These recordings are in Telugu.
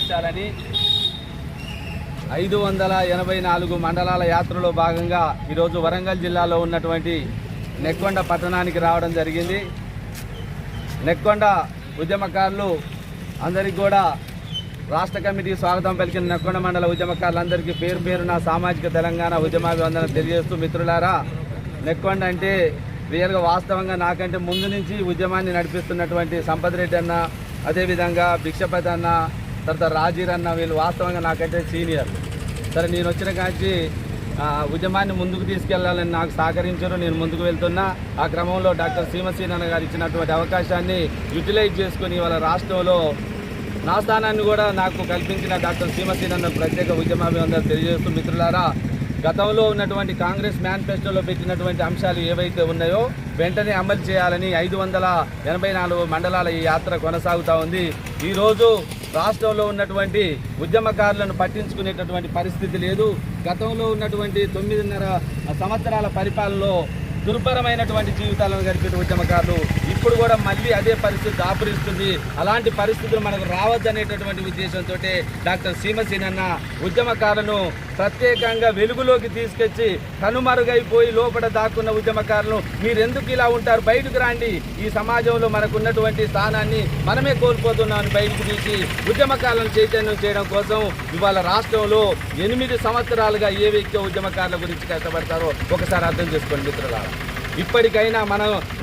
నెరవేర్చాలని 584 మండలాల యాత్రలో భాగంగా ఈరోజు వరంగల్ జిల్లాలో ఉన్నటువంటి నెక్కొండ పట్టణానికి రావడం జరిగింది. నెక్కొండ ఉద్యమకారులు అందరికీ కూడా రాష్ట్ర కమిటీ స్వాగతం పలికిన నెక్కొండ మండల ఉద్యమకారులందరికీ పేరు పేరున సామాజిక తెలంగాణ ఉద్యమాభివందనం తెలియజేస్తూ, మిత్రులారా, నెక్కొండ అంటే రియల్గా వాస్తవంగా నాకంటే ముందు నుంచి ఉద్యమాన్ని నడిపిస్తున్నటువంటి సంపత్ రెడ్డి అన్న, అదేవిధంగా భిక్షపతి అన్న, తర్వాత రాజీర్ అన్న, వీళ్ళు వాస్తవంగా నాకంటే సీనియర్. సరే, నేను వచ్చిన కాంచి ఉద్యమాన్ని ముందుకు తీసుకెళ్లాలని నాకు సహకరించారు. నేను ముందుకు వెళ్తున్నా. ఆ క్రమంలో డాక్టర్ సీమసీనన్న గారు ఇచ్చినటువంటి అవకాశాన్ని యూటిలైజ్ చేసుకుని వాళ్ళ రాష్ట్రంలో నా స్థానాన్ని కూడా నాకు కల్పించిన డాక్టర్ సీమసీనన్న ప్రత్యేక ఉద్యమాభివందనం తెలియజేస్తూ, మిత్రులారా, గతంలో ఉన్నటువంటి కాంగ్రెస్ మేనిఫెస్టోలో పెట్టినటువంటి అంశాలు ఏవైతే ఉన్నాయో వెంటనే అమలు చేయాలని 584 మండలాల ఈ యాత్ర కొనసాగుతూ ఉంది. ఈరోజు రాష్ట్రంలో ఉన్నటువంటి ఉద్యమకారులను పట్టించుకునేటటువంటి పరిస్థితి లేదు. గతంలో ఉన్నటువంటి 9.5 సంవత్సరాల పరిపాలనలో దుర్భరమైనటువంటి జీవితాలను గడిపే ఉద్యమకారులు ఇప్పుడు కూడా మళ్ళీ అదే పరిస్థితి దాపురిస్తుంది. అలాంటి పరిస్థితులు మనకు రావద్దనేటటువంటి ఉద్దేశంతో డాక్టర్ సీమసీనన్న ఉద్యమకారులను ప్రత్యేకంగా వెలుగులోకి తీసుకొచ్చి కనుమరుగైపోయి లోపల దాక్కున్న ఉద్యమకారులను మీరెందుకు ఇలా ఉంటారు, బయటకు రండి, ఈ సమాజంలో మనకున్నటువంటి స్థానాన్ని మనమే కోల్పోతున్నామని బయటకు తీసి ఉద్యమకారులను చైతన్యం చేయడం కోసం ఇవాళ రాష్ట్రంలో 8 సంవత్సరాలుగా ఏ వ్యక్తి ఉద్యమకారుల గురించి కష్టపడతారో ఒకసారి అర్థం చేసుకోండి మిత్రులారా. ఇప్పటికైనా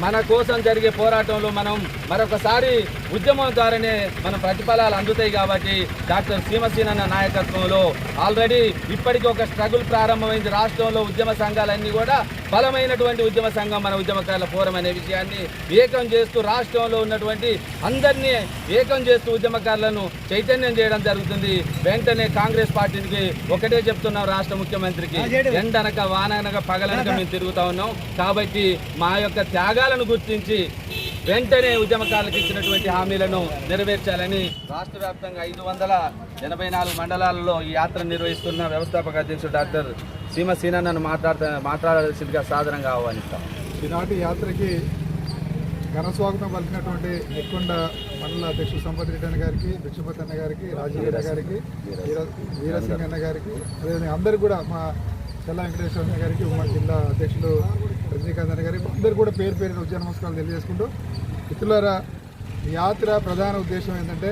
మన కోసం జరిగే పోరాటంలో మనం మరొకసారి ఉద్యమం ద్వారానే మన ప్రతిఫలాలు అందుతాయి. కాబట్టి డాక్టర్ సీమసీనన్న నాయకత్వంలో ఆల్రెడీ ఇప్పటికీ ఒక స్ట్రగుల్ ప్రారంభమైంది. రాష్ట్రంలో ఉద్యమ సంఘాలన్నీ కూడా బలమైనటువంటి ఉద్యమ సంఘం మన ఉద్యమకారుల ఫోరం అనే విషయాన్ని ఏకం చేస్తూ రాష్ట్రంలో ఉన్నటువంటి అందరినీ ఏకం చేస్తూ ఉద్యమకారులను చైతన్యం చేయడం జరుగుతుంది. వెంటనే కాంగ్రెస్ పార్టీకి ఒకటే చెప్తున్నాం, రాష్ట్ర ముఖ్యమంత్రికి, ఎండనక వాననక పగలనక మేము తిరుగుతా ఉన్నాం. కాబట్టి మా యొక్క త్యాగాలను గుర్తించి వెంటనే ఉద్యమకారులకు ఇచ్చినటువంటి హామీలను నెరవేర్చాలని రాష్ట్ర వ్యాప్తంగా 584 మండలాలలో ఈ యాత్ర నిర్వహిస్తున్న వ్యవస్థాపక అధ్యక్షుడు డాక్టర్ సీమసీనన్నను మాట్లాడాల్సిందిగా సాధారణంగా ఆహ్వానిస్తాం. ఈనాటి యాత్రకి ఘన స్వాగతం పలికినటువంటి నెక్కొండ మండల అధ్యక్షుడు సంపత్ రెడ్డి అన్న గారికి, భిక్షపతి అన్న గారికి, రాజీవ్ అన్న గారికి, వీరసింగ్ అన్న గారికి, అదేవిధంగా అందరూ కూడా మా చెల్ల వెంకటేశ్వర అన్న గారికి, ఉమ్మడి జిల్లా అధ్యక్షుడు రజనీకాంత్ అన్న గారికి అందరూ కూడా పేరు పేరున ఉద్యమ నమస్కారాలు తెలియజేసుకుంటూ, మిత్రులారా, యాత్ర ప్రధాన ఉద్దేశం ఏంటంటే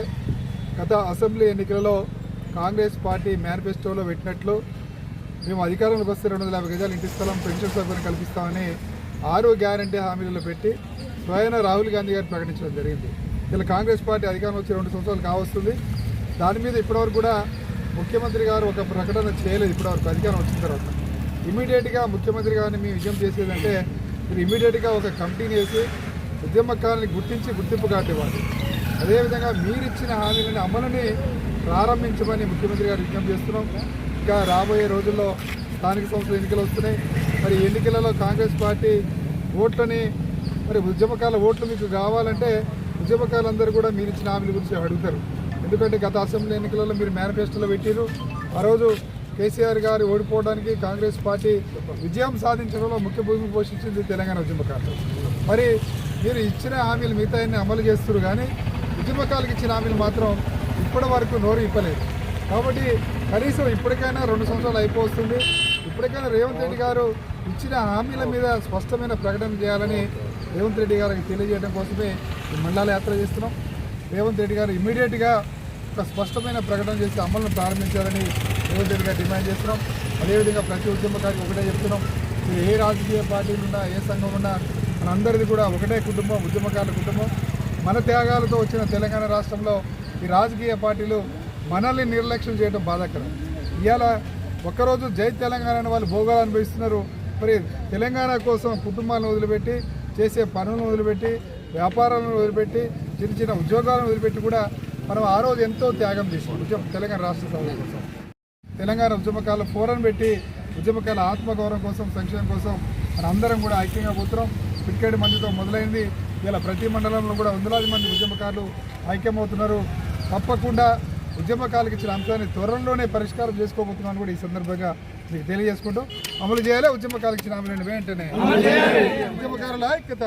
గత అసెంబ్లీ ఎన్నికలలో కాంగ్రెస్ పార్టీ మేనిఫెస్టోలో పెట్టినట్లు మేము అధికారంలోకి వస్తే 250 గజాలు ఇంటి స్థలం, పెన్షన్ సౌకర్యం కల్పిస్తామని 6 గ్యారంటీ హామీలలో పెట్టి స్వయం రాహుల్ గాంధీ గారు ప్రకటించడం జరిగింది. ఇలా కాంగ్రెస్ పార్టీ అధికారం వచ్చి 2 సంవత్సరాలు కావస్తుంది. దాని మీద ఇప్పటివరకు కూడా ముఖ్యమంత్రి గారు ఒక ప్రకటన చేయలేదు. ఇప్పటివరకు అధికారం వచ్చిన తర్వాత ఇమీడియట్గా ముఖ్యమంత్రి గారిని మేము విజయం చేసేదంటే మీరు ఇమీడియట్గా ఒక కమిటీని వేసి ఉద్యమకారుని గుర్తించి గుర్తింపు కార్డు ఇవ్వాలి. అదేవిధంగా మీరిచ్చిన హామీలని అమలుని ప్రారంభించమని ముఖ్యమంత్రి గారు విజ్ఞప్తి చేస్తున్నాం. ఇంకా రాబోయే రోజుల్లో స్థానిక సంస్థల ఎన్నికలు వస్తున్నాయి. మరి ఎన్నికలలో కాంగ్రెస్ పార్టీ ఓట్లని, మరి ఉద్యమకాల ఓట్లు మీకు కావాలంటే ఉద్యమకారులందరూ కూడా మీరు ఇచ్చిన హామీల గురించి అడుగుతారు. ఎందుకంటే గత అసెంబ్లీ ఎన్నికలలో మీరు మేనిఫెస్టోలో పెట్టారు. ఆ రోజు కేసీఆర్ గారు ఓడిపోవడానికి కాంగ్రెస్ పార్టీ విజయం సాధించడంలో ముఖ్య భూమిక పోషించింది తెలంగాణ ఉద్యమకారులు. మరి మీరు ఇచ్చిన హామీలు మిగతా అమలు చేస్తారు, కానీ ఉద్యమకారులకు ఇచ్చిన హామీలు మాత్రం ఇప్పటి వరకు నోరు ఇప్పలేదు. కాబట్టి కనీసం ఇప్పటికైనా 2 సంవత్సరాలు అయిపోతుంది. ఇప్పటికైనా రేవంత్ రెడ్డి గారు ఇచ్చిన హామీల మీద స్పష్టమైన ప్రకటన చేయాలని రేవంత్ రెడ్డి గారికి తెలియజేయడం కోసమే ఈ మండల యాత్ర చేస్తున్నాం. రేవంత్ రెడ్డి గారు ఇమ్మీడియట్గా ఒక స్పష్టమైన ప్రకటన చేసి అమలును ప్రారంభించాలని రేవంత్ రెడ్డి గారు డిమాండ్ చేస్తున్నాం. అదేవిధంగా ప్రతి ఉద్యమకారికి ఒకటే చెప్తున్నాం, మీరు ఏ రాజకీయ పార్టీలు ఉన్నా, ఏ సంఘం ఉన్నా, మనందరిది కూడా ఒకటే కుటుంబం, ఉద్యమకారుల కుటుంబం. మన త్యాగాలతో వచ్చిన తెలంగాణ రాష్ట్రంలో ఈ రాజకీయ పార్టీలు మనల్ని నిర్లక్ష్యం చేయడం బాధాకరం. ఇవాళ ఒక్కరోజు జై తెలంగాణ అని వాళ్ళు భోగాలు అనుభవిస్తున్నారు. మరి తెలంగాణ కోసం కుటుంబాలను వదిలిపెట్టి, చేసే పనులను వదిలిపెట్టి, వ్యాపారాలను వదిలిపెట్టి, చిన్న చిన్న ఉద్యోగాలను వదిలిపెట్టి కూడా మనం ఆ రోజు ఎంతో త్యాగం చేసాం తెలంగాణ రాష్ట్ర సభ కోసం. తెలంగాణ ఉద్యమకాల ఫోరం పెట్టి ఉద్యమకాల ఆత్మగౌరవం కోసం, సంక్షేమం కోసం మన అందరం కూడా ఐక్యంగా పోతున్నాం. పిక్కేడు మందితో మొదలైంది. ఇలా ప్రతి మండలంలో కూడా వందలాది మంది ఉద్యమకారులు ఐక్యమవుతున్నారు. తప్పకుండా ఉద్యమకాలకు ఇచ్చిన అంశాన్ని త్వరలోనే పరిష్కారం చేసుకోబోతున్నాను కూడా ఈ సందర్భంగా మీకు తెలియజేసుకుంటూ అమలు చేయాలి. ఉద్యమకాలకు ఇచ్చిన హామీలను వెంటనే ఉద్యమకారుల ఐక్యత.